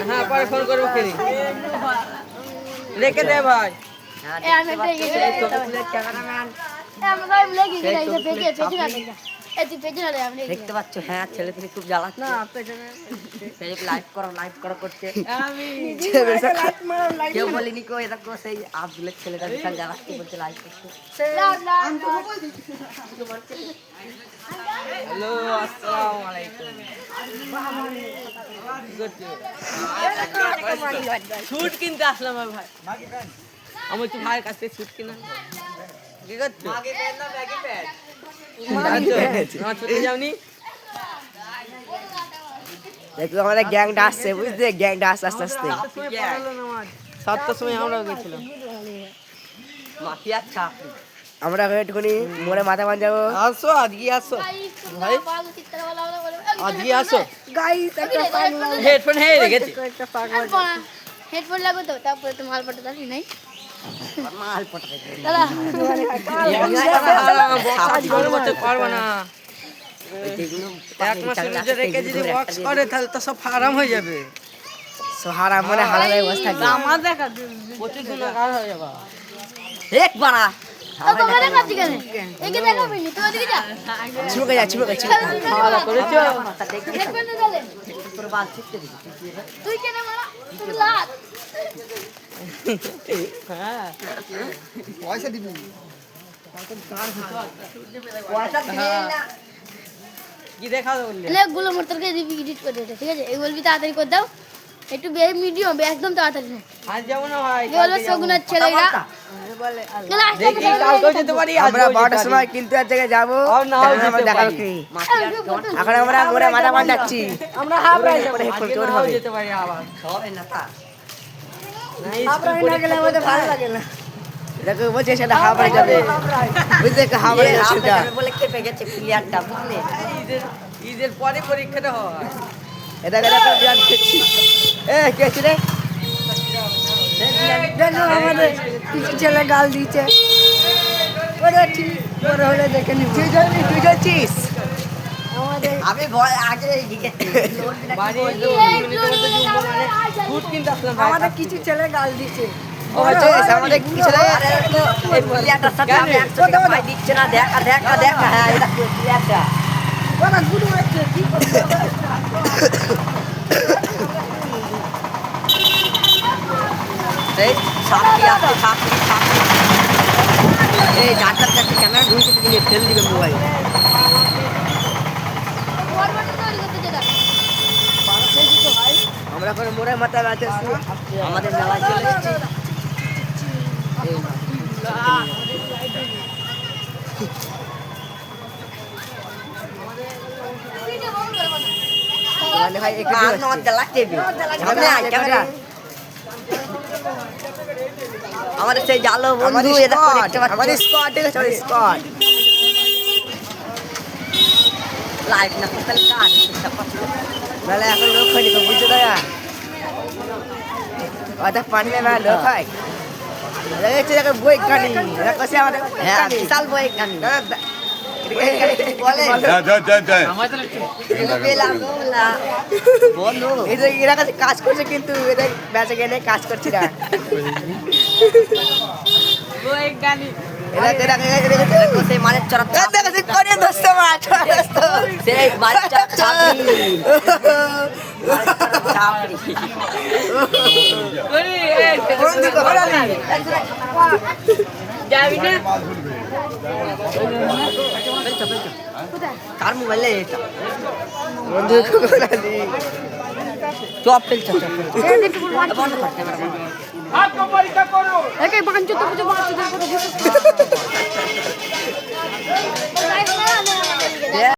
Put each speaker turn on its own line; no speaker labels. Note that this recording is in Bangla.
হ্যাঁ পরে ফোন করবো খেলি রেখে দে ভাই
দেখতে পাচ্ছ হ্যাঁ ছেলে থেকে খুব জ্বালাচ্ছে
না
লাইভ করো করছে কেউ বলিনি কেউ এরকম সেই আব্দুলের ছেলেটা বিশাল জ্বালাচ্ছে বলছে লাইভ করছে
হ্যালো আসসালামু আলাইকুম শুট কিনতে আসলাম ভাই আমার তো ভাইয়ের কাছ থেকে শুট কিনা কি করছো যাওনি
দেখো আমাদের গ্যাংটা আসছে বুঝতে গ্যাংটা আসছে আস্তে আস্তে
সাতটার সময় আমরাও গেছিলাম
মাফিয়া ছাপ আমরা একটুখানি মোড়ে মাথা বান যাবো
আসো আজকে আসো ভাই আজকে আসো হেডফোন হয়ে রেখেছি
হেডফোন লাগবে তো তারপরে তো মাল পাঠাতে আসি নাই
মাল পটাতে
দাদা
পারবো না এক মাসের মধ্যে রেখে যদি ওয়াক্স করে তাহলে তো সব আরাম হয়ে যাবে
সোহারা মনে হালালে অবস্থা
আমার দেখা প্রচুর গুণাগার হয়ে যাবে
এক বাড়া
তো তোমরা দেখাচ্ছি কেন একে দেখাবি নি তুই ওদিকে যা
চুমকে যা
খাওয়া করেছো
হেডফোন দে দে
তোর বাল ছিটকে দিবি
তুই কেন মারা তুই লাগ
হ্যাঁ
পয়সা দিবি
কি দেখা বললি
লে গুলো মোটরকে দিবি এডিট করে দে ঠিক আছে এই বলবি তাড়াতাড়ি করে দাও একটু মিডিয়াম একদম তাড়াতাড়ি না
আজ যাবো না ভাই
এই হলো সগুনার ছেলেরা
দেখি কালকেও যেতে পারি
আমরা 12টার সময় কিন্তু এক জায়গায় যাবো
আর নাও
আমরা
যেতে
দেখাবো
পারি।
কি এখন আমরা মোড়ে মাথা বান যাচ্ছি
আমরা হাবড়ায়
যাবো।
আজকে নাও যেতে পারি আবার
সবাই না তা
না গেলে আমাদের ভালো লাগে না
দেখো বলছে সেটা হাবড়ে যাবে বুঝতে হাবড়ে সেটা
বলে কেঁপে গেছে প্লেয়ারটা বুঝলে
ঈদের পরে পরীক্ষাটা হয়
এটা দেখো বিরাট খেলছি কে ছিল রে
দেখো আমাদের কিছু ছেলে গাল দিচ্ছে ওরে ঠিক বড় হলে দেখে নিব
তুই যাচ্ছিস
আমি ভয় আগে গেছি
বাড়ি ফুট কিনতে আসলাম ভাই
আমাদের কিছু ছেলে গাল দিচ্ছে
ও আচ্ছা আমাদের কি ছিল
এই প্লেয়ারটার সাথে আমি একসাথে ভয় দিচ্ছে না দেখা হ্যাঁ এটা প্লেয়ারটা ওরা গুরু আছে কি করবে
এই
সাপি আছে সাপি এই ডাক্তার কাছে ক্যামেরা ঢুকে দিলে ফেল দিবে মোবাইল
ফরওয়ার্ড তৈরি করতে যেটা
আমরা এখন মোড়ে মাথা আছে
আমাদের মেলায় চলে এসেছি
মানে ভাই একটু
আর নট লাগছে সামনে আয় ক্যামেরা আমাদের সেই জালো বন্ধু এটা দেখতে
আমাদের
পাচ্ছি
স্কোয়াড ঠিক আছে আমাদের স্কোয়াড
লাইভ না তাহলে কাজ
নাহলে এখন লোক হয়নি বুঝছো দয়া ওটা পানি নেবে লোক হয় দেখছি দেখো বই কানি দেখো সে আমাদের
হ্যাঁ বিশাল বই গান বলে পেলাম না বলো
এরা কাছে কাজ করছে কিন্তু এদের বেঁচে গেলে কাজ করছে না
সেই মানের চড়া
করে দোস্ত মাছ
সেই মানের চড়া চাকরি চাকরি
যাবি না
কার মোবাইলে এটা
বন্ধু
চপ ফেলছে বন্ধ কর ক্যামেরা
একে বাঞ্চো তো কিছু বাঞ্চো